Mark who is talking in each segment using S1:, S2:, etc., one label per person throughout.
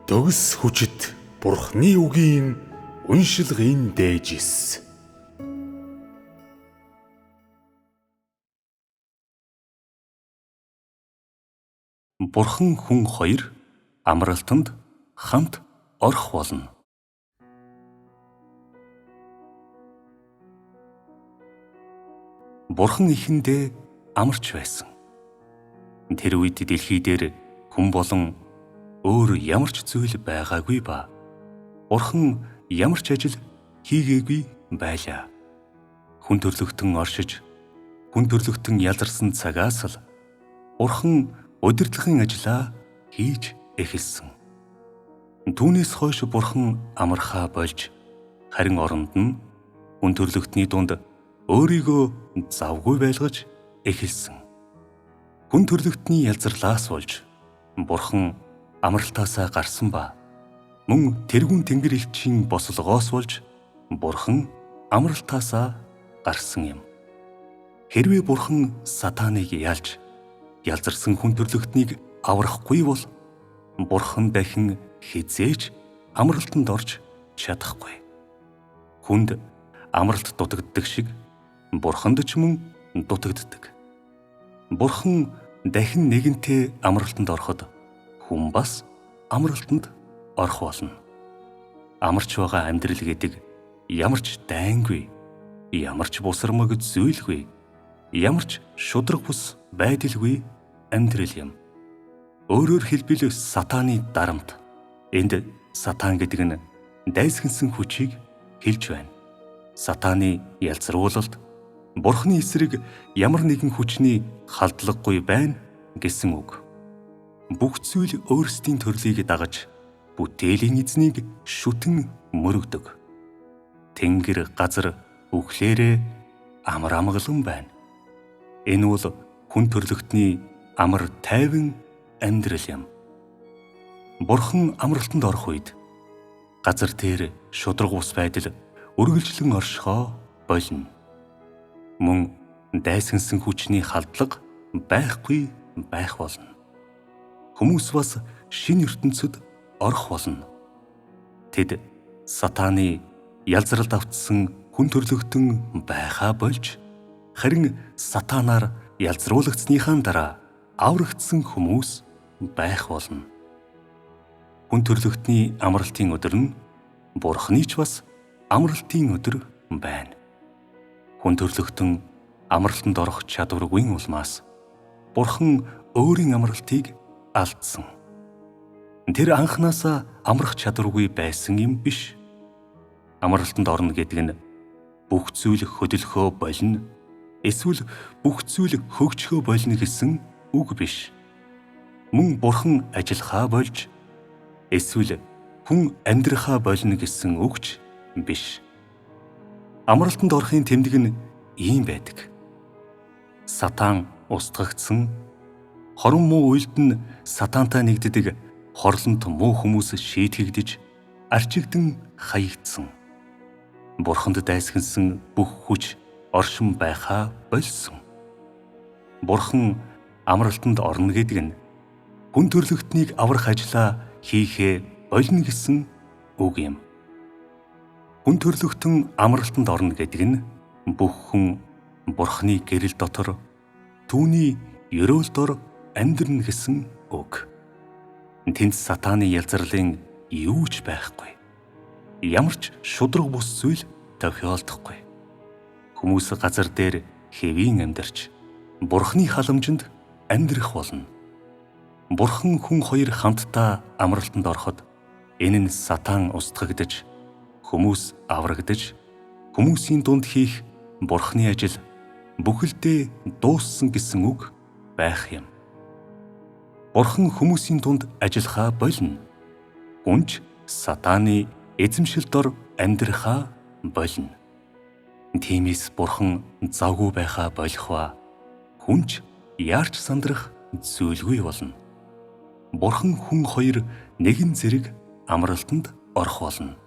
S1: Төгс хүчит Бурхны үгийн уншилгын дээжис. Бурхан хүн хоёр амралтанд хамт орох болно. Бурхан эхэндээ амарч байсан. Тэр үед дэлхий дээр хүн болон өөр ямар ч зүйл байгаагүй ба Бурхан ямар ч ажил хийгээгүй байлаа. Хүн төрлөختөн оршиж, хүн төрлөختөн яларсан цагаас л Бурхан удирдлагын ажлаа хийж эхэлсэн. Түүнээс хойш Бурхан амархаа болж, харин оронд нь хүн төрлөختний дунд өөрийгөө завгүй байлгаж эхэлсэн. Хүн төрлөختний ялзарлаас болж Бурхан амралтаасаа гарсан ба мөн тэргүүн тэнгэр элчийн бослогоос болж Бурхан амралтаасаа гарсан юм. Хэрвээ Бурхан Сатаныг ялж ялзарсан хүн төрлөختнийг аврахгүй бол Бурхан дахин хизээж амралтанд орж чадахгүй. Хүнд амралт дутагддаг шиг Бурханд ч мөн дутагддаг. Бурхан дахин нэгэнтээ амралтанд ороход хүн бас амралтанд орох болно. Амарч байгаа амьдрал гэдэг ямар ч дайнгүй, ямар ч бусармаг зүйлгүй, ямар ч шудраг бус байдалгүй амьдрал юм. Өөрөөр хэлбэл Сатаны дарамт. Энд Сатан гэдэг нь дайсагнсан хүчийг хэлж байна. Сатаны ялзруулалт Бурханы эсрэг ямар нэгэн хүчний халдлагагүй байна гэсэн үг. Бүх зүйл өөрсдийн төрлийг дагаж бүтээлийн эзнийг шүтэн мөрөгдөг. Тэнгэр газар үхлээрээ амар амгалан байна. Энэ бол хүн төрлөختний амар тайван амьдрал юм. Бурхан амралтанд орох үед газар дээр шудраг ус байдал үргэлжлэн оршихоо болно. Мөн дайсагнсан хүчний халдлага байхгүй байх болно. Хүмүүс бас шинэ ертөнцид орох болно. Тэд Сатаны ялзралд автсан хүн төрлөختөн байхаа болж, харин Сатанаар ялзруулагдсныхаа дараа аврагдсан хүмүүс байх болно. Хүн төрлөختний амралтын өдөр нь Бурханы ч бас амралтын өдөр байна. Хүн төрлөختөн амралтанд орох чадваргүй улмаас Бурхан өөрийн амралтыг алдсан. Тэр анхнаасаа амрах чадваргүй байсан юм биш. Амралтанд орно гэдэг нь бүх зүйл хөдөлгөхөө болно, эсвэл бүх зүйл хөгжихөө болно гэсэн үг биш. Мөн Бурхан ажиллахаа болж, эсвэл хүн амьдрахаа болно гэсэн үгч биш. Амралтанд орохын тэмдэг нь ийм байдаг. Сатан устгагдсан, хорон муу уйлд нь Сатантай нэгддэг хорлонт муу хүмүүс шийтгэгдэж, арчигдан хаягдсан. Бурханд дайсагнсан бүх хүч оршин байхаа болсон. Бурхан амралтанд орно гэдэг нь хүн төрлөختнийг аврах ажлаа хийхээ болно гэсэн үг юм. Хүн төрлөختөн амралтанд орно гэдэг нь бүх хүн Бурханы гэрэл дотор түүний ёроол дор амьдрна гэсэн үг. Тэнд Сатаны ялзарлын юу ч байхгүй. Ямар ч шудраг бус зүйл тохиолдохгүй. Хүмүүс газар дээр хэвийн амьдарч Бурханы халамжинд амьдрах болно. Бурхан хүн хоёр хамтдаа амралтанд ороход энэ нь Сатан устгагдаж, хүмүүс аврагдаж, хүмүүсийн дунд хийх Бурханы ажил бүхэлдээ дууссан гэсэн үг байх юм. Бурхан хүмүүсийн дунд ажиллахаа болно. Хүнч Сатаны эзэмшил дор амьдрахаа болно. Тиймээс Бурхан завгүй байхаа болох ба хүнч яарч сандрах зүйлгүй болно. Бурхан хүн хоёр нэгэн зэрэг амралтанд орох болно.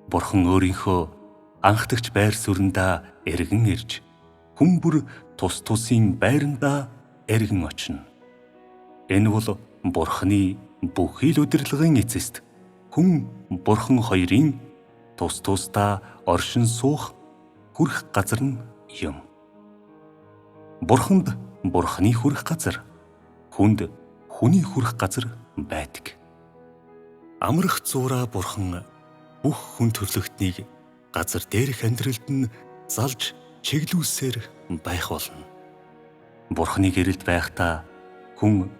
S1: Бурхан өөрийнхөө анхдагч байр суурьндаа эргэн ирж, хүн бүр тус тусын байрандаа эргэн очино. Энэ бол Бурханы бүхий л удирдлагын эцэст хүн Бурхан хоёрын тус тусдаа оршин суух хүрэх газар нь юм. Бурханд Бурханы хүрэх газар, хүнд хүний хүрэх газар байдаг. Амрах зуураа Бурхан бүх хүн төрлөختнийг газар дээрх амьдралд нь залж чиглүүлсээр байх болно. Бурханы гэрэлд байхдаа хүн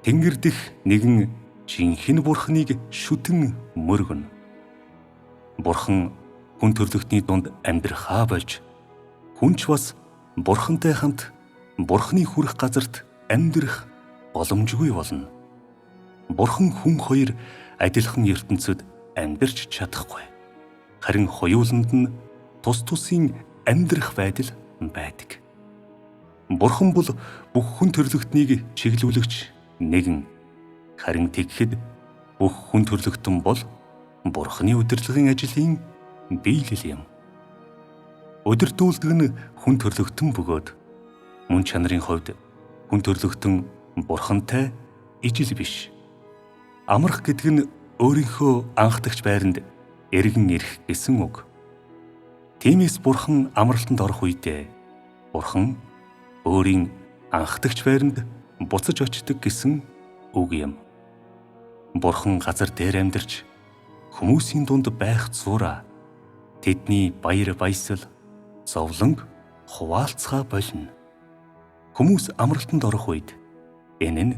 S1: тэнгэр дэх нэгэн жинхэнэ Бурханыг шүтэн мөргөнө. Бурхан хүн төрлөختний дунд амьдрахаа болж хүн ч бас Бурхантай хамт Бурханы хүрэх газарт амьдрах боломжгүй болно. Бурхан хүн хоёр адилхан ертөнцид амьдарч чадахгүй. Харин хоёуланд нь тус тусын амьдрах байдал байдаг. Бурхан бол бүх хүн төрлөختнийг чиглүүлэгч нэгэн. Харин тэгэхэд бүх хүн төрлөختөн бол Бурханы удирдлагын ажлын биелэл юм. Удирдуулдаг нь хүн төрлөختөн бөгөөд мөн чанарын хувьд хүн төрлөختөн Бурхантай ижил биш. Амрах гэдэг нь өөрийнхөө анхдагч байранд эргэн ирэх гэсэн үг. Тиймээс Бурхан амралтанд орох үедээ Бурхан өөрийн анхдагч байранд буцаж очдог гэсэн үг юм. Бурхан газар дээр амьдарч хүмүүсийн дунд байх зуураа тэдний баяр баясгал, зовлонг хуваалцгаа болно. Хүмүүс амралтанд орох үед энэ нь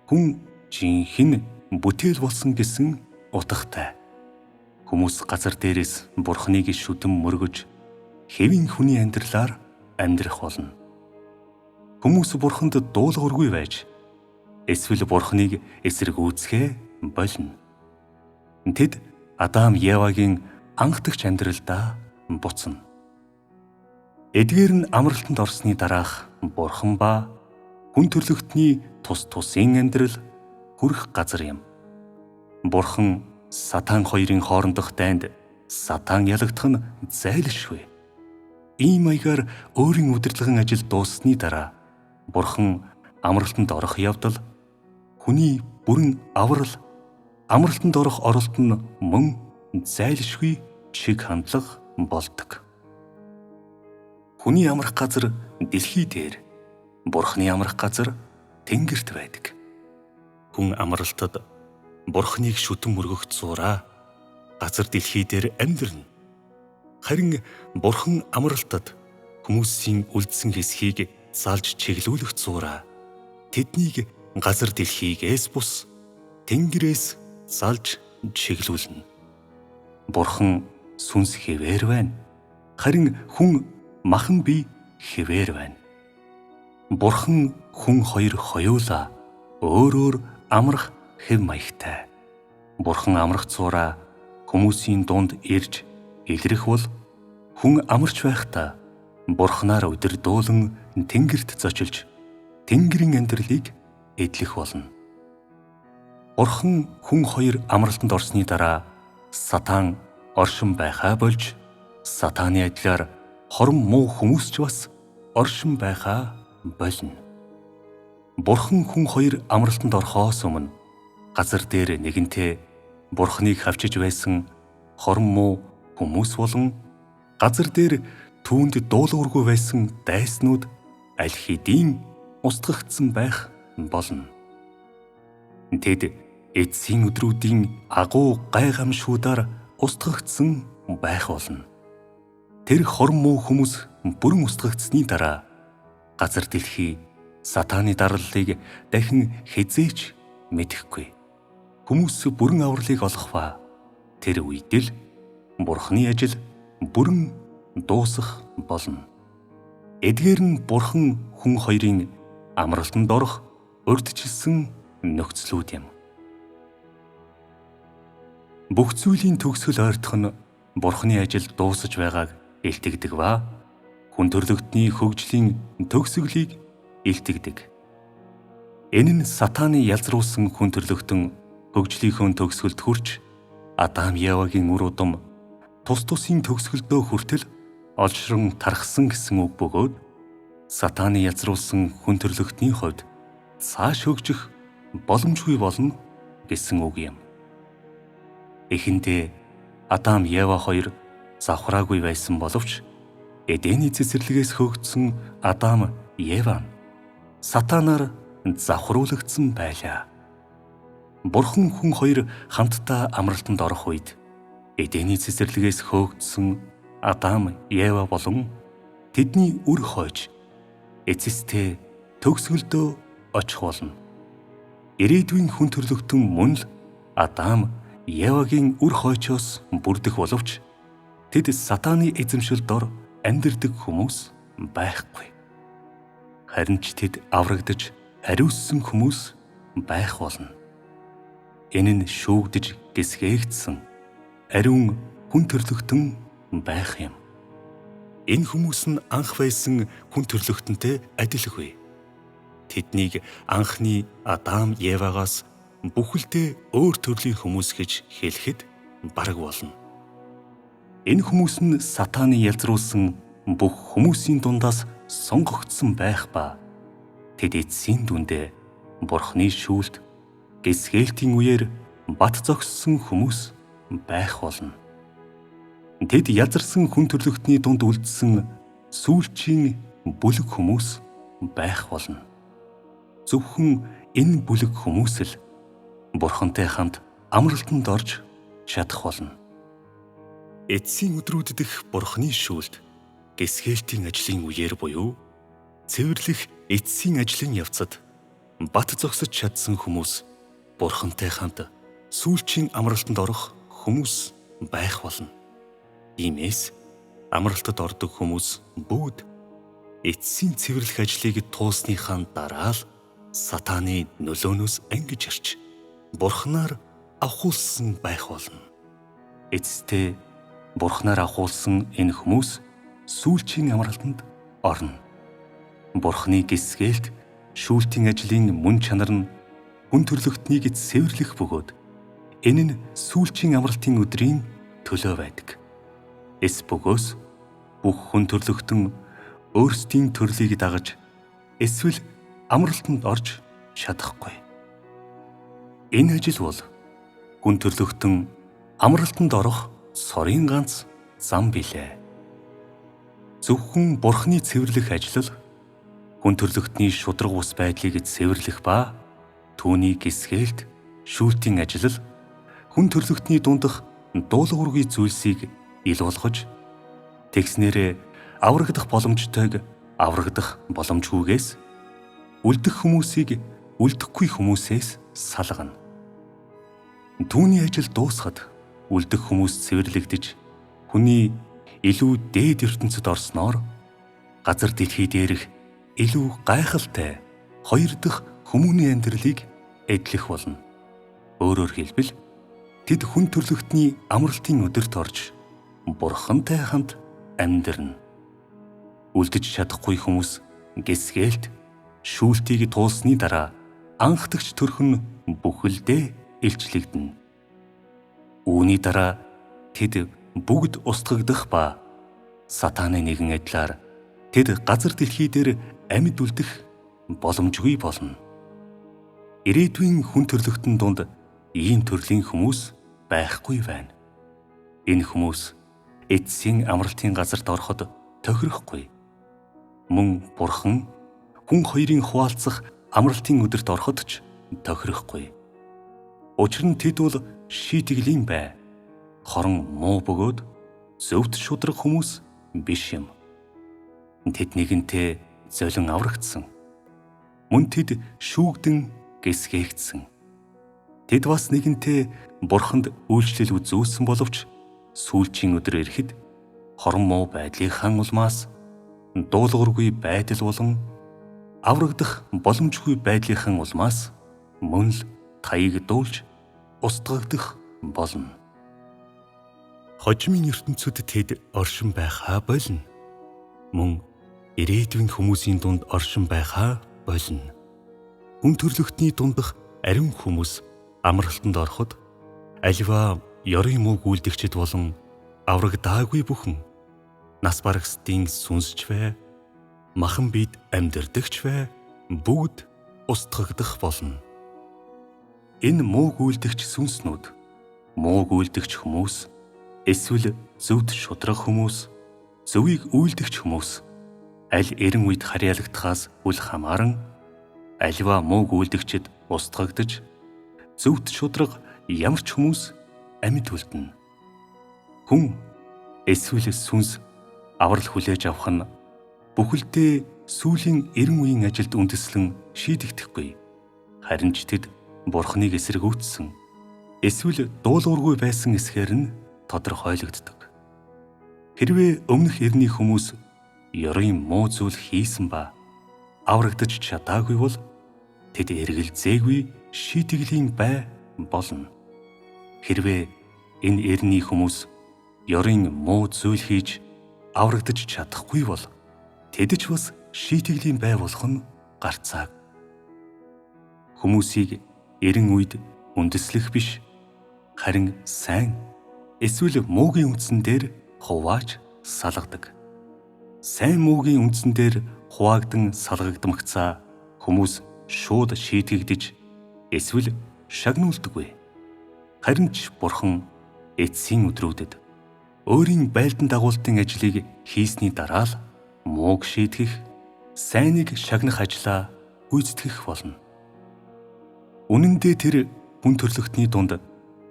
S1: хүн жинхэнэ бүтээл болсон гэсэн утгатай. Хүмүүс газар дээрээс Бурханыг шүтэн мөргөж хэвийн хүний амьдралаар амьдрах болно. Хүмүүс Бурханд дуулуургүй байж эсвэл Бурханыг эсэргүүцгээ болно. Тэд Адам Евагийн анхдагч амьдралдаа буцна. Эдгээр нь амралтанд орсны дараах Бурхан ба хүн төрлөختний тус тусын амьдрал хүрэх газар юм. Бурхан Сатан хоёрын хоорондох дайнд Сатан ялагдах нь зайлшгүй. Ийм маягаар өөрийн удирдлагын ажил дууссаны дараа Бурхан амралтанд орох явдал хүний бүрэн аврал, амралтанд орох оролт нь мөн зайлшгүй чиг хандлага болдог. Хүний амрах газар дэлхий дээр, Бурханы амрах газар тэнгэрт байдаг. Хүн амралтад Бурханыг шүтэн мөргөх зуураа газар дэлхий дээр амьдрна. Харин Бурхан амралтад хүмүүсийн үлдсэн хэсгийг залж чиглүүлэх зуураа тэднийг газар дэлхийгээс бус тэнгэрээс залж чиглүүлнэ. Бурхан сүнс хэвээр байна. Харин хүн махан бие хэвээр байна. Бурхан хүн хоёр хоёулаа өөр амрах хэв маягтай. Бурхан амрах зуураа хүмүүсийн дунд ирж илрэх бол хүн амарч байхдаа Бурханаар удирдуулан тэнгэрт зочилж тэнгэрийн амьдралыг эдлэх болно. Бурхан хүн хоёр амралтанд орсны дараа Сатан оршин байхаа болж Сатаны адилаар хором муу хүмүүс ч бас оршин байхаа болно. Бурхан хүн хоёр амралтанд орохоос өмнө газар дээр нэгэнтээ Бурханыг хавчиж байсан хором муу хүмүүс болон газар дээр түүнд дуулуургүй байсан дайснууд аль хэдийн устгагдсан байх болно. Тэд эцсийн өдрүүдийн агуу гайхамшгуудаар устгагдсан байх болно. Тэр хором муу хүмүүс бүрэн устгагдсны дараа газар дэлхий Сатаны дарлалыг дахин хэзээч мэдэхгүй. Хүмүүс бүрэн авралыг олох ба тэр үед л Бурханы ажил бүрэн дуусах болно. Эдгээр нь Бурхан хүн хоёрын амралтанд орох урьдчилсан нөхцлүүд юм. Бүх зүйлийн төгсгөл ойртох нь Бурханы ажил дуусаж байгааг илтгэдэг ба хүн төрлөختний хөгжлийн төгсгөлийг илтгэдэг. Энэ нь Сатаны ялзруулсан хүн төрлөختөн хөгжлийнхөө төгсгөлд хүрч Адам Евагийн үр удам тус тусын төгсгөлдөө хүртэл олшрон тархсан гэсэн үг бөгөөд Сатаны ялзруулсан хүн төрлөختний хувьд цааш хөгжих боломжгүй болно гэсэн үг юм. Эхэндээ Адам Ева хоёр завхраагүй байсан боловч Эдений цэцэрлэгээс хөөгдсөн Адам Ева сатанаар завхруулагдсан байлаа. Бурхан хүн хоёр хамтдаа амралтанд орох үед Эдений цэцэрлэгээс хөөгдсөн Адам Ева болон тэдний үр хойч эцэстээ төгсгөлдөө очих болно. Ирээдүйн хүн төрлөختөн мөн л Адам Евагийн үр хойчоос бүрдэх боловч тэд сатааны эзэмшил дор амьдардаг хүмүүс байхгүй. Харин ч тэд аврагдаж ариуссан хүмүүс байх болно. Энэ нь шүүгдэж гисгээгдсэн ариун хүн төрлөختөн байх юм. Энэ хүмүүс нь анх байсан хүн төрлөختөнтэй адилгүй. Тэднийг анхны Адам Евагаас бүхэлдээ өөр төрлийн хүмүүс гэж хэлэхэд бараг болно. Энэ хүмүүс нь сатааны ялзруулсан бүх хүмүүсийн дундаас сонгогдсон байх ба тэд эцсийн дүндээ Бурхны шүүлт гисгээлтийн үеэр бат зогссон хүмүүс байх болно. Тэд ялзарсан хүн төрлөختний дунд үлдсэн сүүлчийн бүлэг хүмүүс байх болно. Зөвхөн энэ бүлэг хүмүүс л Бурхантай хамт амралтанд орж чадах болно. Эцсийн өдрүүд дэх Бурхны шүүлт гисгээлтийн ажлын үеэр буюу цэвэрлэх эцсийн ажлын явцад бат зогсож чадсан хүмүүс Бурхантай хамт сүүлчийн амралтанд орох хүмүүс байх болно. Иймээс амралтад ордог хүмүүс бүгд эцсийн цэвэрлэх ажлыг туусныхаа дараа л сатааны нөлөөнөөс ангиж ирч Бурханаар авахулсан байх болно. Эцэстээ Бурханаар авахулсан энэ хүмүүс сүүлчийн амралтанд орно. Бурханы гисгээлт шүүлтийн ажлын мөн чанар нь хүн төрлөختнийг цэвэрлэх бөгөөд энэ нь сүүлчийн амралтын өдрийн төлөө байдаг. Эс бөгөөс бүх хүн төрлөختөн өөрсдийн төрлийг дагаж эсвэл амралтанд орж чадахгүй. Энэ ажил бол хүн төрлөختөн амралтанд орох сорын ганц зам билээ. Зөвхөн Бурханы цэвэрлэх ажил хүн төрлөختний шудраг ус байдлыг цэвэрлэх ба түүний гисгээлт шүүлтийн ажил хүн төрлөختний дундах дуулуургүй зүйлсийг ил болгож тэгснээрээ аврагдах боломжтойг аврагдах боломжгүйгээс үлдэх хүмүүсийг үлдэхгүй хүмүүсээс салгана. Түүний ажил дуусахад үлдэх хүмүүс цэвэрлэгдэж хүний илүү дээд ертөнцид орсноор газар дэлхий дээрх илүү гайхалтай хоёр дахь хүмүүний амьдралыг эдлэх болно. Өөрөөр хэлбэл тэд хүн төрлөختний амралтын өдөрт орж Бурхантай хамт амьдрна. Үлдэж чадахгүй хүмүүс гисгээлт шүүлтийг туулсны дараа анхдагч төрхөн бүхэлдээ илчлэгдэнэ. Үүний дараа тэд бүгд устгагдах ба сатааны нэгэн адилаар тэд газар дэлхий дээр амьд үлдэх боломжгүй болно. Ирээдүйн хүн төрлөختөн дунд ийм төрлийн хүмүүс байхгүй байна. Энэ хүмүүс эцсийн амралтын газарт ороход тохирохгүй. Мөн Бурхан хүн хоёрын хуваалцах амралтын өдөрт ороход ч тохирохгүй. Учир нь тэд бол шийтгэлийн бай. Хорон муу бөгөөд зөвхт шудраг хүмүүс биш юм. Тэд нэгэнтээ золин аврагдсан. Мөн тэд шүүгдэн гисгээгдсэн. Тэд бас нэгэнтээ Бурханд үйлчлэл үзүүлсэн боловч сүүлчийн өдөр ирэхэд хорон муу байдлынхаа улмаас дуулуургүй байдал болон аврагдах боломжгүй байдлынхаа улмаас мөн л таяг дуулж устгагдах болно. Хожимын ертөнцөд тэд оршин байхаа болно. Мөн ирээдүйн хүмүүсийн дунд оршин байхаа болно. Хүн төрлөختний дундах ариун хүмүүс амралтанд ороход аливаа ёрын муу гүйлдэгчд болон аврагдаагүй бүхэн нас барагсдын сүнсч бай, махан бид амьдэрдэгч бай бүгд устгагдах болно. энэ мууг үйлдэгч сүнснүүд, мууг үйлдэгч хүмүүс, эсвэл зөвд шудраг хүмүүс, зөвийг үйлдэгч хүмүүс аль эрен үед харьяалагдахаас үл хамааран аливаа мууг үйлдэгчэд устгагдж, зөвд шудраг ямар ч хүмүүс амьд үлдэнэ. Хүн эсвэл сүнс аврал хүлээж авах нь бүхэлдээ сүүлийн 90 үеийн ажилд үндэслэн шийдэгдэхгүй. Харин ч тэд Бурхныг эсэргүүцсэн эсвэл дуулуургүй байсан эсхээр нь тодорхойлогддог. Хэрвээ өмнөх эртний хүмүүс ёрын муу зүйл хийсэн ба аврагдаж чадаагүй бол тэд эргэлзээгүй шийтгэлийн бай болно. Хэрвээ энэ эртний хүмүүс ёрын муу зүйл хийж аврагдаж чадахгүй бол тэд ч бас шийтгэлийн бай болох нь гарцааг. Хүмүүсийг эрен үед үндэслэх биш, харин сайн эсвэл муугийн үндсэн дээр хувааж салгадаг. Сайн муугийн үндсэн дээр хуваагдан салгагдмагцаа хүмүүс шууд шийтгэгдэж эсвэл шагнуулдаггүй. Харин ч Бурхан эцсийн өдрүүдэд өөрийн байлдан дагуултын ажлыг хийсний дараа л мууг шийтгэх, сайныг шагнах ажлаа гүйцэтгэх болно. Үнэн дээр тэр хүн төрлөختний дунд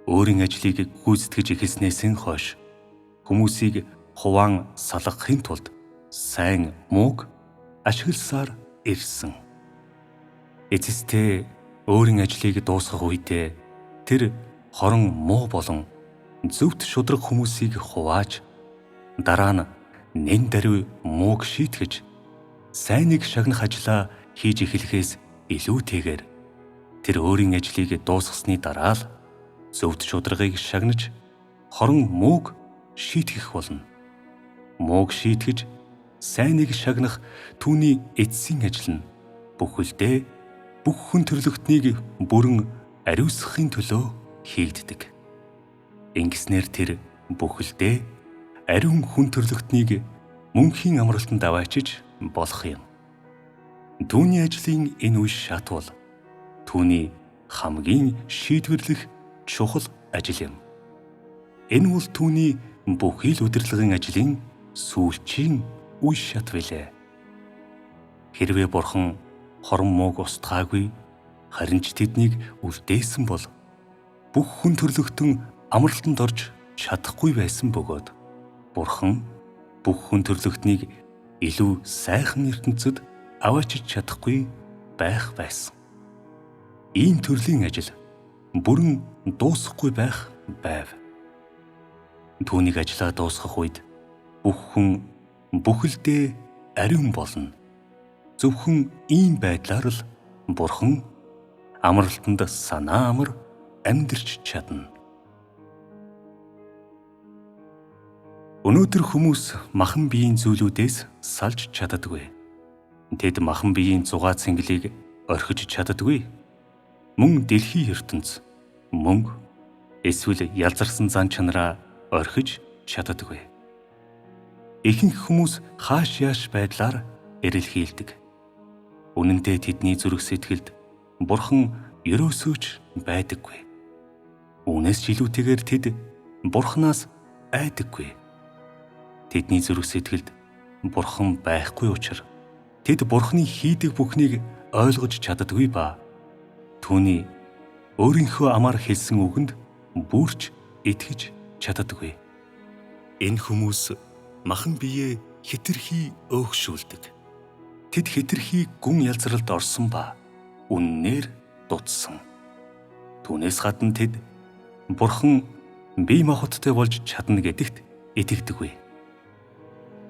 S1: өөрийн ажлыг гүйцэтгэж эхэлснээс хойш хүмүүсийг хуваан салгахын тулд сайн мууг ашигласаар ирсэн. Эцэстээ өөрийн ажлыг дуусгах үедээ тэр хорон муу болон зөвд шудраг хүмүүсийг хувааж дараа нь нэн даруй мууг шийтгэж сайныг шагнах ажлаа хийж эхлэхээс илүүтэйгээр тэр өөрийн ажлыг дуусгасны дараа л зөвд шудрагыг шагнаж хорон мууг шийтгэх болно. Мууг шийтгэж сайныг шагнах түүний эцсийн ажил нь бүхэлдээ бүх хүн төрлөختнийг бүрэн ариусгахын төлөө хийгддэг. Ингэснээр тэр бүхэлдээ ариун хүн төрлөختнийг мөнхийн амралтанд аваачиж болох юм. Түүний ажлын энэ үе шат бол түүний хамгийн шийдвэрлэх чухал ажил юм. Энэ бол түүний бүхий л удирдлагын ажлын сүүлчийн үе шат билээ. Хэрвээ Бурхан хорон мууг устгаагүй, харин ч тэднийг үлдээсэн бол бүх хүн төрлөختөн амралтанд орж чадахгүй байсан бөгөөд Бурхан бүх хүн төрлөختнийг илүү сайхан ертөнцид аваачиж чадахгүй байх байсан. Ийм төрлийн ажил бүрэн дуусахгүй байх байв. Түүнийг ажлаа дуусгах үед бүх хүн бүхэлдээ ариун болно. Зөвхөн ийм байдлаар л Бурхан амралтанд санаа амар амьдарч чадна. Өнөөдөр хүмүүс махан биеийн зүйлүүдээс салж чаддаггүй. Тэд махан биеийн зугаа цэнгэлийг орхиж чаддаггүй. Мөн дэлхийн ертөнц, мөнгө, эсвэл ялзарсан зан чанараа орхиж чаддаггүй. Ихэнх хүмүүс хааш яаш байдлаар эрэлхийлдэг. Үнэн дээр тэдний зүрх сэтгэлд Бурхан ерөөсөөч байдаггүй. Үүнээс ч илүүтэйгээр тэд Бурханаас айдаггүй. Тэдний зүрх сэтгэлд Бурхан байхгүй учраас тэд Бурханы хийдэг бүхнийг ойлгож чаддаггүй ба түүний өөрийнхөө амаар хэлсэн үгэнд бүрч итгэж чаддаггүй. Энэ хүмүүс махан биеэ хэтэрхий өөгшүүлдэг. Тэд хэтэрхий гүн ялзралд орсон ба үннээр дутсан. Түүнээс гадна тэд Бурхан бие махбодтой болж чадна гэдэгт итгэдэггүй.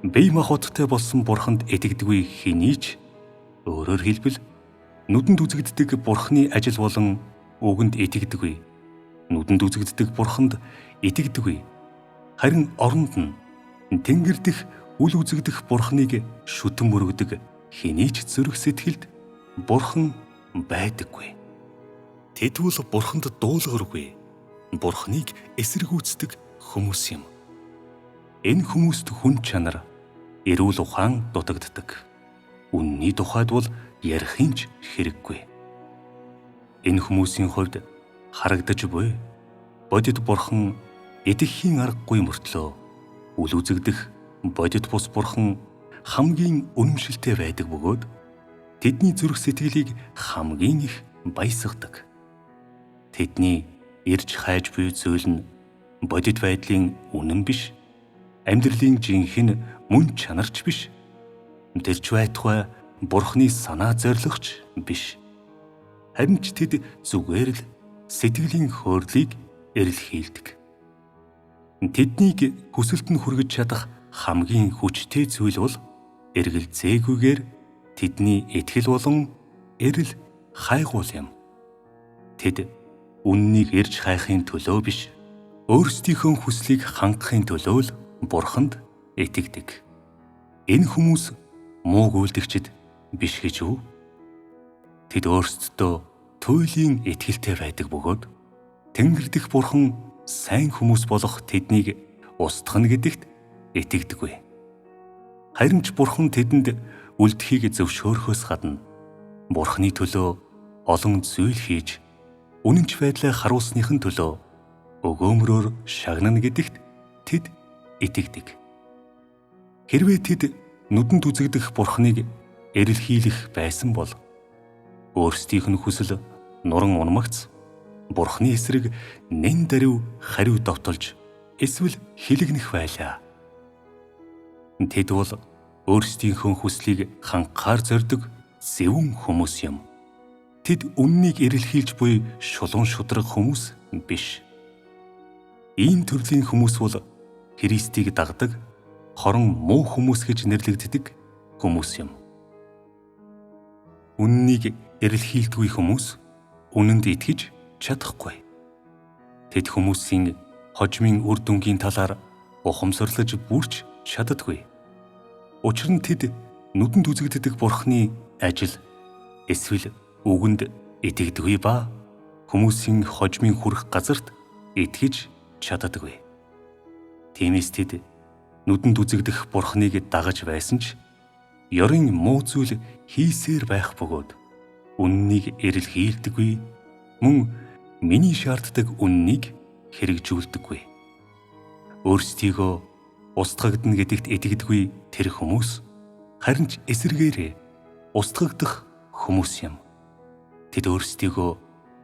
S1: Бие махбодтой болсон Бурханд итгэдэггүй хэний ч өөрөөр хэлбэл нүдэнд үзэгддэг Бурханы ажил болон үгэнд итгэдэггүй. Нүдэнд үзэгддэг Бурханд итгэдэггүй. Харин оронд нь тэнгэр дэх үл үзэгдэх Бурханыг шүтэн мөрөгдөг хэний ч зүрх сэтгэлд Бурхан байдаггүй. Тэдвэл Бурханд дуулуургүй, Бурханыг эсэргүүцдэг хүмүүс юм. Энэ хүмүүст хүн чанар, эрүүл ухаан дутагддаг. Үнний тухайд бол ярихын ч хэрэггүй. Энэ хүмүүсийн хувьд харагдаж буй бодит бурхан идэхийн аргагүй мөртлөө үл үзэгдэх бодит бус бурхан хамгийн үнэмшилтэй байдаг бөгөөд тэдний зүрх сэтгэлийг хамгийн их баясгадаг. Тэдний ирж хайж буй зүйл нь бодит байдлын үнэн биш, амьдралын жинхэнэ мөн чанарч биш, тэрч байтугай бурхны санаа зорилгоч биш. Харин ч тэд зүгээр л сэтгэлийн хөөрлийг эрэлхийлдэг. Тэднийг хүсэлтэнд хүргэж чадах хамгийн хүчтэй зүйл бол эргэлзээгүйгээр тэдний итгэл болон эрэл хайгуул юм. Тэд үннийг ирж хайхын төлөө биш, өөрсдийнхөө хүслийг хангахын төлөө л бурханд итгэдэг. Энэ хүмүүс муу гүйлдэгчд биш гэж үү? Тэд өөрсдөө туйлын итгэлтэй байдаг бөгөөд Тэнгэр дэх бурхан сайн хүмүүс болох тэднийг устгах гэдэгт итгэдэггүй. Харин ч бурхан тэдэнд үлдэхийг зөвшөөрөхөөс гадна бурханы төлөө олон зүйл хийж үнэнч байдлаа харуулсныхын төлөө өгөөмрөөр шагнана гэдэгт тэд итгэдэг. Хэрвээ тэд нүдэнд үзэгдэх бурханыг эрэлхийлэх байсан бол өөрсдийнх нь хүсэл нуран унмагц бурханы эсрэг нэн даруй хариу довтолж эсвэл хилэгнэх байлаа. Тэд бол өөрсдийнхөө хүслийг хангахаар зорьдог зөвүүн хүмүүс юм. Тэд үннийг эрэлхийлж буй шулуун шударга хүмүүс биш. Ийм төрлийн хүмүүс бол Христийг дагдаг, хорон муу хүмүүс гэж нэрлэгддэг хүмүүс юм. Үннийг эрэлхийлдэггүй хүмүүс үнэнд итгэж чадахгүй. Тэд хүмүүсийн хожмын үр дүнгийн талаар ухамсарлаж бүрч чаддаггүй. Учир нь тэд нүдэнд үзэгддэг бурхны ажил эсвэл үгэнд итгэдэггүй ба хүмүүсийн хожмын хүрэх газарт итгэж чаддаггүй. Тиймээс тэд нүдэнд үзэгдэх бурхныг дагаж байсан ч ёрын муу зүйл хийсээр байх бөгөөд үннийг эрэлхийлдэггүй, мөн миний шаарддаг үннийг хэрэгжүүлдэггүй. Өөрсдийгөө устгагдана гэдэгт итгэдэггүй тэр хүмүүс харин ч эсэргээрээ устгагдах хүмүүс юм. Тэд өөрсдийгөө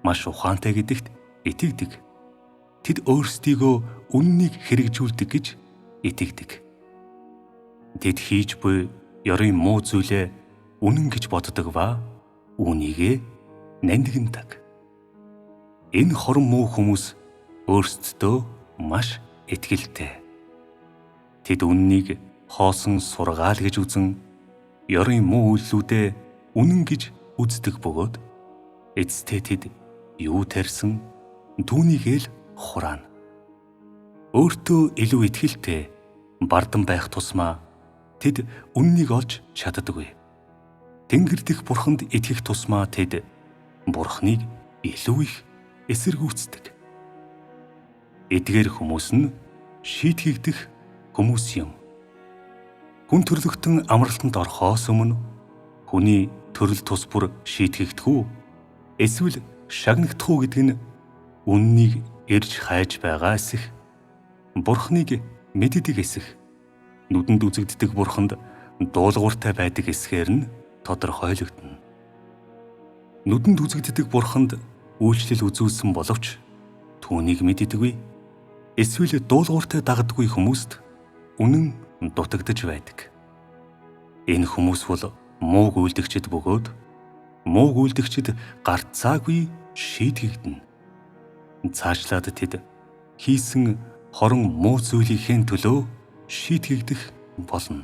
S1: маш ухаантай гэдэгт итгэдэг. Тэд өөрсдийгөө үннийг хэрэгжүүлдэг гэж итгэдэг. Тэд хийж буй ёрын муу зүйлээ үнэн гэж боддог ба үүнийгээ нандиндаг. Энэ хорон муу хүмүүс өөрсдөө маш итгэлтэй. Тэд үннийг хоосон сургаал гэж үзэн ёрын муу үйлслүүдээ үнэн гэж үздэг бөгөөд эцэстээ тэд юу тарьсан түүнийгээ л хураана. Өөртөө илүү итгэлтэй бардан байх тусмаа тэд үннийг олж чаддаггүй. Тэнгэр дэх бурханд итгэх тусмаа тэд бурхныг илүү их эсэргүүцдэг. Эдгээр хүмүүс нь шийтгэгдэх хүмүүс юм. Хүн төрлөختөн амралтанд орохоос өмнө хүний төрөл тус бүр шийтгэгдэх үү? Эсвэл шагнагдах уу гэдэг нь үннийг ирж хайж байгаа эсэх, бурхныг мэддэг эсэх, нүдэнд үзэгддэг бурханд дуулууртай байдаг эсгээр нь тодорхойлогдно. Нүдэнд үзэгддэг бурханд үйлчлэл үзүүлсэн боловч түүнийг мэддэггүй, эсвэл дуулууртай дагддаггүй хүмүүст үнэн дутагдж байдаг. Энэ хүмүүс бол муу гүйлдэгчд бөгөөд муу гүйлдэгчд гарцаагүй шийтгэгдэнэ. Цаашлаад тэд хийсэн хорон муу зүйлийнхээ төлөө шийтгэгдэх болно.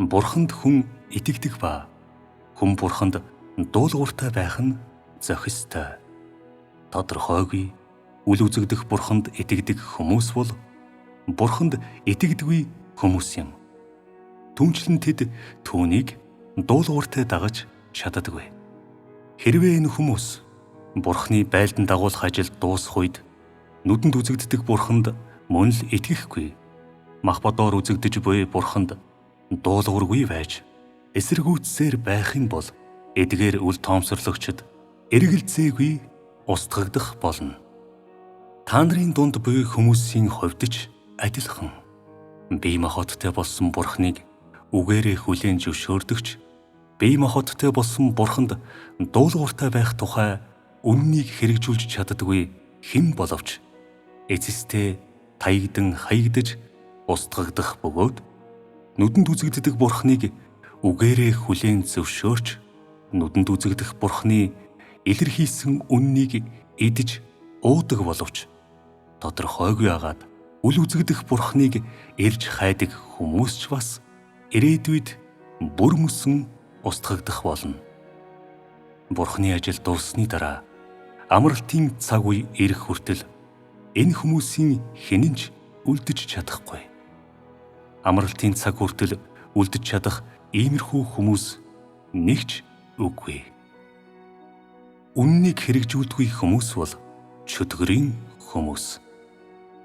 S1: Бурханд хүн итгэдэг ба хүн бурханд дуулууртай байх нь зохистой. Тодорхойгүй үл үзэгдэх бурханд итгэдэг хүмүүс бол бурханд итгэдэггүй хүмүүс юм. Түүнчлэн тэд түүнийг дуулууртай дагаж чаддаггүй. Хэрвээ энэ хүмүүс бурхны байлдан дагуулах ажил дуусах үед нүдэнд үзэгддэг бурханд мөн л итгэхгүй, мах бодоор үзэгдэж буй бурханд дуулуургүй байж эсэргүүцсээр байх юм бол эдгээр үл тоомсорлогчд эргэлзээгүй устгагдах болно. Та нарын дунд буй хүмүүсийн хувьд ч адилхан. Бие махбодтой болсон Бурхныг үгээрээ хүлээн зөвшөөрдөгч, бие махбодтой болсон Бурханд дуулууртай байх тухай үннийг хэрэгжүүлж чаддаггүй хэн боловч эцэстээ таягдан хаягдаж устгагдах бөгөөд нүдэнд үзэгддэг Бурхныг үгээрээ хүлээн зөвшөөрч нүдэнд үзэгдэх Бурхны илэрхийлсэн үннийг идэж уудаг боловч тодорхойгүй агаад үл үзэгдэх Бурхныг ирж хайдаг хүмүүс ч бас ирээдүйд бүр мөсөн устгагдах болно. Бурхны ажил дурсны дараа амралтын цаг үе ирэх хүртэл энэ хүмүүсийн хэн ч үлдэж чадахгүй. Амралтын цаг хүртэл үлдэж чадах иймэрхүү хүмүүс нэгч үгүй. Үннийг хэрэгжүүлдэггүй хүмүүс бол чөтгөрийн хүмүүс.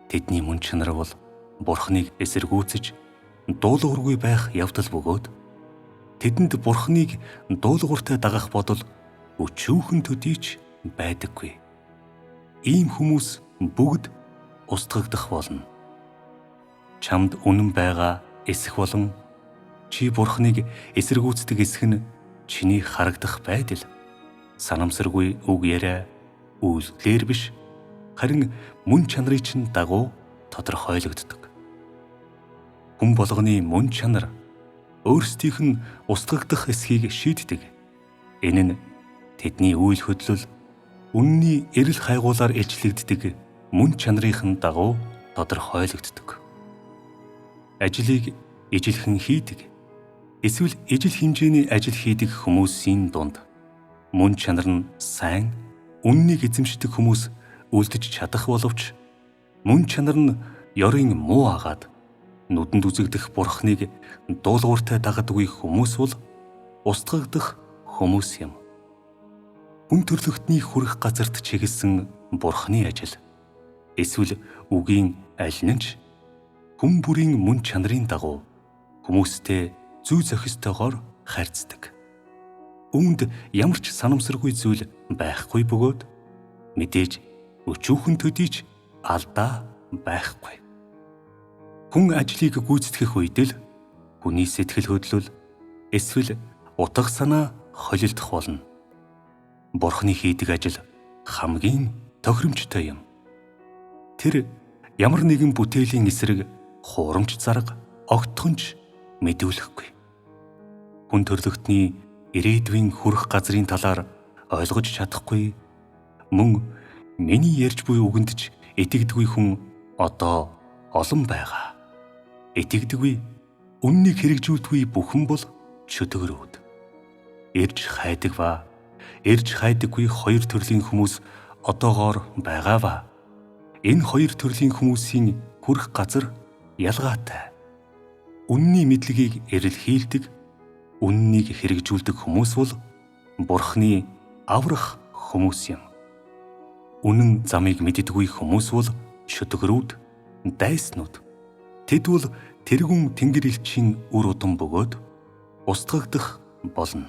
S1: Тэдний мөн чанар бол Бурхныг эсэргүүцэж дуулуургүй байх явдал бөгөөд тэдэнд Бурхныг дуулууртай дагах бодол өчүүхэн төдийч байдаггүй. Ийм хүмүүс бүгд устгагдах болно. Чамд үнэн байгаа эсэх болон чи Бурхныг эсэргүүцдэг эсэх нь чиний харагдах байдал санамсаргүй үг яриа үйлдэлээр биш, харин мөн чанарын чинь дагуу тодорхойлогддог. Хүн болгоны мөн чанар өөрсдийнх нь устгагдах эсхийг шийддэг. Энэ нь тэдний үйл хөдлөл үнний эрэл хайгуулаар илчлэгддэг мөн чанарын дагуу тодорхойлогддог. Ажлыг ижилхэн хийдэг, эсвэл ижил хэмжээний ажил хийдэг хүмүүсийн дунд мөн чанар нь сайн, үннийг эзэмшдэг хүмүүс үлдэж чадах боловч мөн чанар нь ёрын муу агаад нүдэнд үзэгдэх Бурхныг дуулууртай дагадгүй хүмүүс бол устгагдах хүмүүс юм. Хүн төрлөختний хүрэх газарт чиглэсэн Бурхны ажил эсвэл үгийн аль нь ч хүн бүрийн мөн чанарын дагуу хүмүүстэй зүй зохистойгоор харьцдаг. Үүнд ямар ч санамсаргүй зүйл байхгүй бөгөөд мэдээж өчүүхэн төдийч алдаа байхгүй. Хүн ажлыг гүйцэтгэх үед л хүний сэтгэл хөдлөл эсвэл утга санаа холилдох болно. Бурхны хийдэг ажил хамгийн тохиромжтой юм. Тэр ямар нэгэн бүтээлийн эсрэг хуурамч зарга огтхонч мэдүүлэхгүй. Хүн төрлөختний ирээдүйн хүрэх газрын талаар ойлгож чадахгүй, мөн миний ярьж буй үгэнд ч итгэдэггүй хүн одоо олон байгаа. Итгэдэггүй, үннийг хэрэгжүүлдэггүй бүхэн бол чөтгөрүүд. Ирж хайдаг ба ирж хайдаггүй хоёр төрлийн хүмүүс одоогоор байгаа ба энэ хоёр төрлийн хүмүүсийн хүрэх газар ялгаатай. Үнний мэдлэгийг эрэлхийлдэг, үннийг хэрэгжүүлдэг хүмүүс бол Бурхны аврах хүмүүс юм. Үнэн замыг мэддэггүй хүмүүс бол чөтгөрүүд, дайснууд. Тэд бол тэргүүн тэнгэр элчийн үр удам бөгөөд устгагдах болно.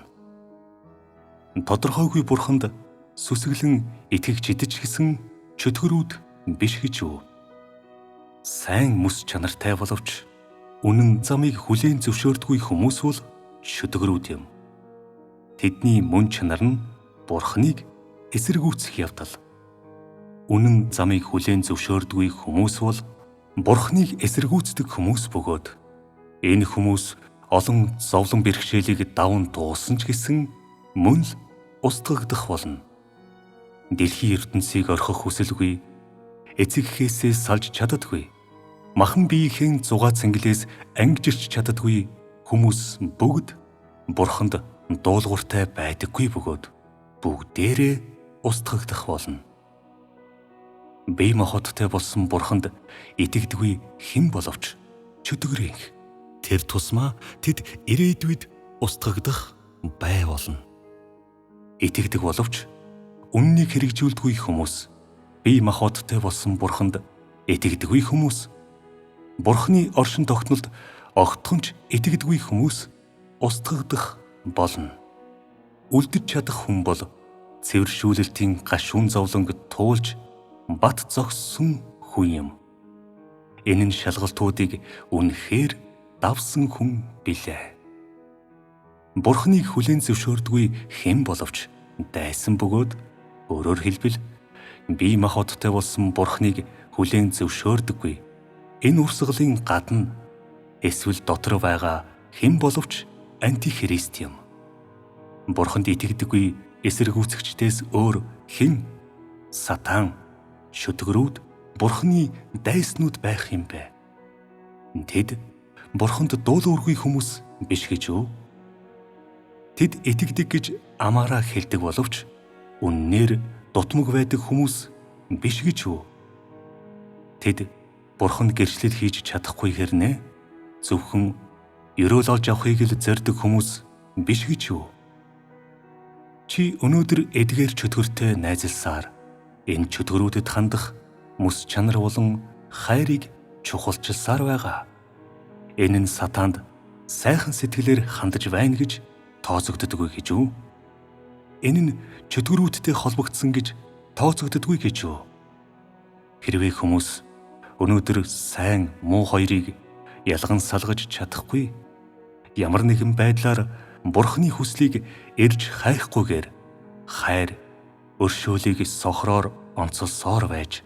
S1: Тодорхойгүй Бурханд сүсгэлэн итгэж идэж гисэн чөтгөрүүд биш гэж үү? Сайн мэс чанартай боловч үнэн замыг хүлээн зөвшөөрдөггүй хүмүүс бол чөтгөрүүд юм. Тэдний мөн чанар нь Бурхныг эсэргүүцэх явдал. Үнэн замыг хүлээн зөвшөөрдөггүй хүмүүс бол Бурхныг эсэргүүцдэг хүмүүс бөгөөд энэ хүмүүс олон зовлон бэрхшээлийг даван туулсан ч гэсэн мөн л устгагдах болно. Дэлхийн ертөнцийг орхих хүсэлгүй, эцэгхээсээ салж чаддаггүй, махан биеийн зугаа цэнгэлээс ангижирч чаддаггүй хүмүүс бүгд Бурханд дуулууртай байдаггүй бөгөөд бүгдээрээ устгагдах болно. Бие махбодтой болсон Бурханд итгэдэггүй хэн боловч чөтгөрийнх. Тэр тусмаа тэд ирээдүйд устгагдах бай болно. Итгэдэг боловч үннийг хэрэгжүүлдэггүй хүмүүс, бие махбодтой болсон Бурханд итгэдэггүй хүмүүс, Бурхны оршин тогтнолд огтхонч итгэдэггүй хүмүүс устгагдах болно. Үлдэж чадах хүн бол цэвэршүүлэлтийн гашуун зовлонг туулж бат зогссон хүн юм. Энэ нь шалгалтуудыг үнэхээр давсан хүн билээ. Бурхныг хүлээн зөвшөөрдгүй хэн боловч дайсан бөгөөд, өөрөөр хэлбэл бие махбодтой болсон Бурхныг хүлээн зөвшөөрдөггүй. Энэ урсгалын гадна эсвэл дотор байгаа хэн боловч антихрист юм. Бурханд итгэдэггүй эсэргүүцэгчдээс өөр хэн Сатан, шүтгэрүүд, Бурхны дайснууд байх юм бэ? Тэд Бурханд дуулуургүй хүмүүс биш гэж үү? Тэд итгэдэг гэж амаараа хэлдэг боловч үннээр дутмаг байдаг хүмүүс биш гэж үү? Тэд Бурханд гэрчлэл хийж чадахгүй хэрнээ зөвхөн ерөөл олж авахыг л зорддог хүмүүс биш гэж үү? Чи өнөөдөр эдгээр чөтгөртэй найзалсаар энэ чөтгөрүүдэд хандах мэс чанар болон хайрыг чухалчилсаар байгаа. Энэ нь Сатанд сайхан сэтгэлээр хандаж байна гэж тооцогддоггүй гэж үү? Энэ нь чөтгөрүүдтэй холбогдсон гэж тооцогддоггүй гэж үү? Хэрвээ хүмүүс өнөөдөр сайн муу хоёрыг ялган салгаж чадахгүй, ямар нэгэн байдлаар Бурхны хүслийг эрж хайхгүйгээр хайр, өршөөлийг сохроор онцолсоор байж,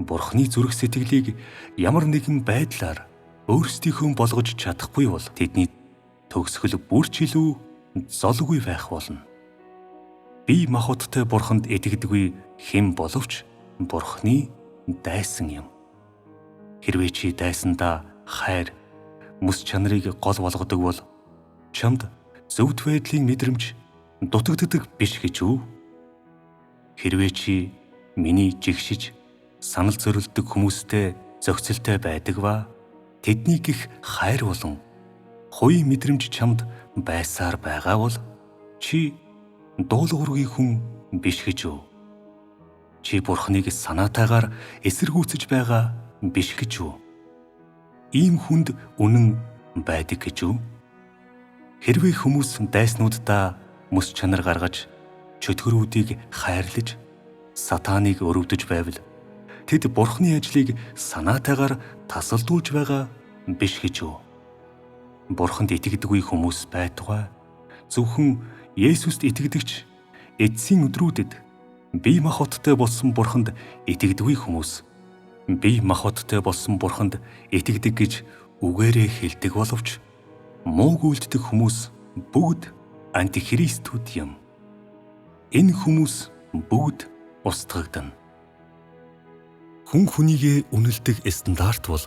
S1: Бурхны зүрх сэтгэлийг ямар нэгэн байдлаар өөрсдийнхөө болгож чадахгүй бол тэдний төгсгөл бүрч илүү золгүй байх болно. Бие махбодтой Бурханд итгэдэггүй хэн боловч Бурхны дайсан юм. Хэрвээ чи дайсандаа хайр, мэс чанарыг гол болгодог бол чамд зөвхт байдлын мэдрэмж дутагддаг биш гэж үү? Хэрвээ чи миний жигшиж санал зорилдог хүмүүстэй зохицолтой байдаг ба тэднийг их хайр болон хуй мэдрэмж чамд байсаар байгаа бол чи дуулуургүй хүн биш гэж үү? Чи Бурхныг санаатайгаар эсэргүүцэж байгаа биш гэж үү? Ийм хүнд үнэн байдаг гэж үү? Хэрвээ хүмүүс дайснуудаа мэс чанар гаргаж, чөтгөрүүдийг хайрлаж, Сатаныг өрөвдөж байвал тэд Бурхны ажлыг санаатайгаар тасалдуулж байгаа биш гэж үү? Бурханд итгэдэггүй хүмүүс байтугай зөвхөн Есүст итгэдэгч эцсийн өдрүүдэд бие махбодтой болсон Бурханд итгэдэггүй хүмүүс бие махбодтой болсон Бурханд итгэдэг гэж үгээрээ хэлдэг боловч мууг үйлддэг хүмүүс бүгд антихристүүд юм. Энэ хүмүүс бүгд устгагдана. Хүн хүнийгээ үнэлдэг стандарт бол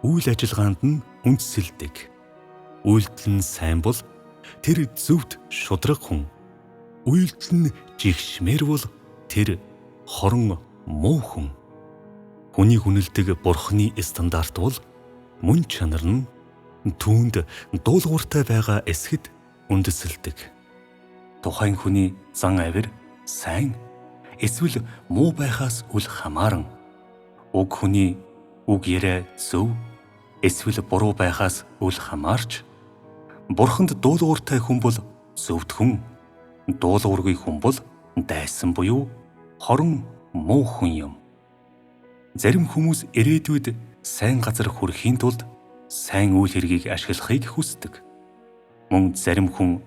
S1: үйл ажиллагаанд нь үндэслэдэг. Үйлдэл нь сайн бол тэр зөвхт шудраг хүн. Үйлдэл нь жигшмээр бол тэр хорон муу хүн. Хүнийг үнэлдэг Бурхны стандарт бол мөн чанар нь түүнд дуулууртай байгаа эсгэд үндэслэдэг. Тухайн хүний зан авир сайн эсвэл муу байхаас үл хамааран уг хүний үг яриа зөв эсвэл буруу байхаас үл хамаарч Бурханд дуулууртай хүн бол зөвхт хүн, дуулуургүй хүн бол дайсан буюу хорон муу хүн юм. Зарим хүмүүс ирээдүйд сайн газар хүрэхийн тулд сайн үйл хэргийг ашиглахыг хүсдэг. Мөн зарим хүн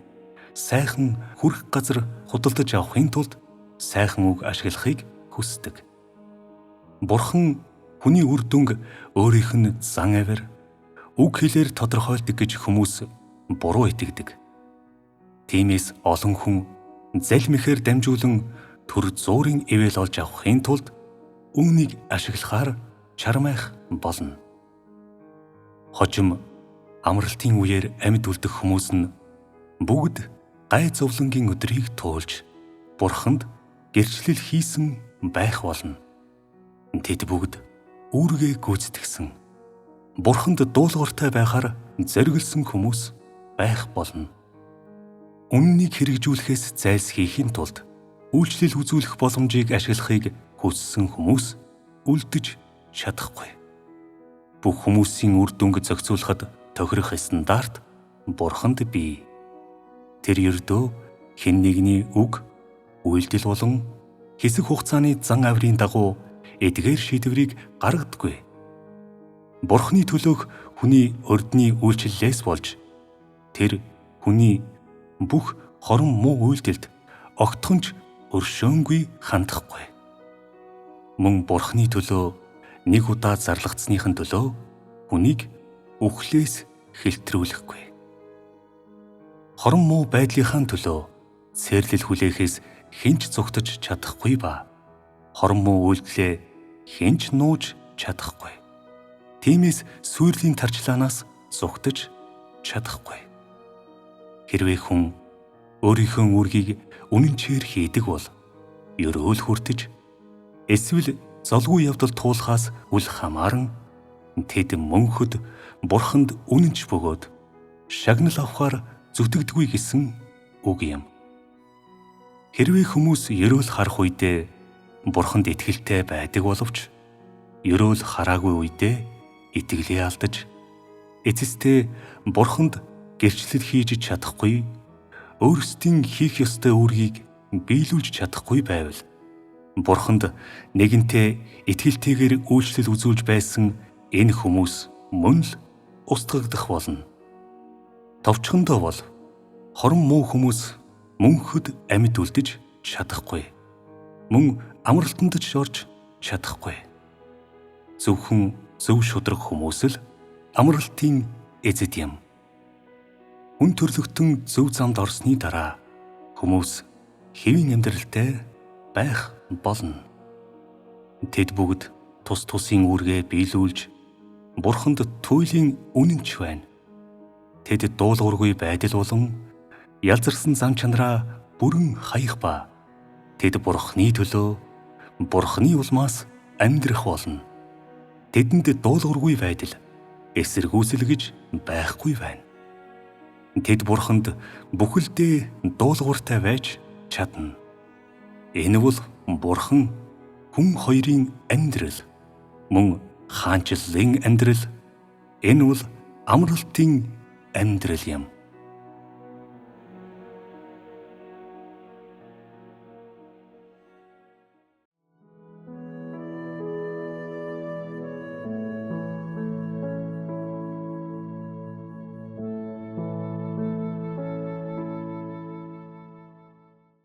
S1: сайхан хүрэх газар худалдаж авахын тулд сайхан үг ашиглахыг хүсдэг. Бурхан хүний үр дүнг өөрийнх нь зан авир, үг хэлээр тодорхойлдог гэж хүмүүс буруу итгэдэг. Тиймээс олон хүн залмихээр дамжуулан төр зуурын ивэл олж авахын тулд үүнийг ашиглахаар чармайх болно. Хожим амралтын үеэр амьд үлдэх хүмүүс нь бүгд гай зовлонгийн өдрийг туулж Бурханд гэрчлэл хийсэн байх болно. Тэд бүгд үүргээ гүйцэтгсэн Бурханд дуулууртай байхаар зориглсон хүмүүс байх болно. Үннийг хэрэгжүүлэхээс зайлсхийхийн тулд үйлчлэл үзүүлэх боломжийг ашиглахыг хүссэн хүмүүс үлдэж чадахгүй. Бүх хүмүүсийн үр дүнг зохицуулахад тохирох стандарт Бурханд бий. Тэр ердөө хэн нэгний үг, үйлдэл болон хэсэг хугацааны зан авирын дагуу эдгээр шийдвэрийг гаргадаггүй. Бурхны төлөөх хүний урдны үйлчлэлээс болж тэр хүний бүх хорон муу үйлдэлд огтхонч өршөөнгүй хандахгүй. Мөн Бурхны төлөө нэг удаа зарлагдсныхын төлөө хүнийг үхлээс хэлтрүүлэхгүй. Хорон муу байдлынхаа төлөө цээрлэл хүлээхээс хинч зугтаж чадахгүй ба хорон муу үйлдэлээ хинч нууж чадахгүй. Тиймээс сүйрлийн тарчлаанаас зугтаж чадахгүй. Хэрвээ хүн өөрийнхөө үргийг үнэнчээр хийдэг бол ерөөл хүртэж эсвэл золгүй явдал туулахаас үл хамааран тэд мөнхөд Бурханд үнэнч бөгөөд шагнал авахаар зүтгэдэггүй гэсэн үг юм. Хэрвээ хүмүүс ерөөл харах үедээ Бурханд итгэлтэй байдаг боловч ерөөл хараагүй үедээ итгэлээ алдаж эцэстээ Бурханд гэрчлэл хийж чадахгүй, өөрсдийн хийх ёстой үүргийг биелүүлж чадахгүй байвал Бурханд нэгэнтээ итгэлтэйгээр үйлчлэл үзүүлж байсан энэ хүмүүс мөн л устгагдах болно. Товчхондоо бол хорон муу хүмүүс мөнхөд амьд үлдэж чадахгүй. Мөн амралтанд ч орж чадахгүй. Зөвхөн зөв шударга хүмүүс л амралтын эзэд юм. Хүн төрлөختөн зөв замд орсны дараа хүмүүс хэвийн амьдралтай байх болно. Тэд бүгд тус тусын үүргээ биелүүлж Бурханд туйлын үнэнч байна. Тэд дуулуургүй байдал болон ялзарсан зан чанараа бүрэн хаях ба тэд Бурхны төлөө Бурхны улмаас амьдрах болно. Тэдэнд дуулуургүй байдал эсэргүүцэлгэж байхгүй байна. Тэд Бурханд бүхэлдээ дуулууртай байж чадна. Энэ бол Бурхан хүн хоёрын амьдрал, мөн хаанчлалын амьдрал, энэ бол амралтын амьдрал юм.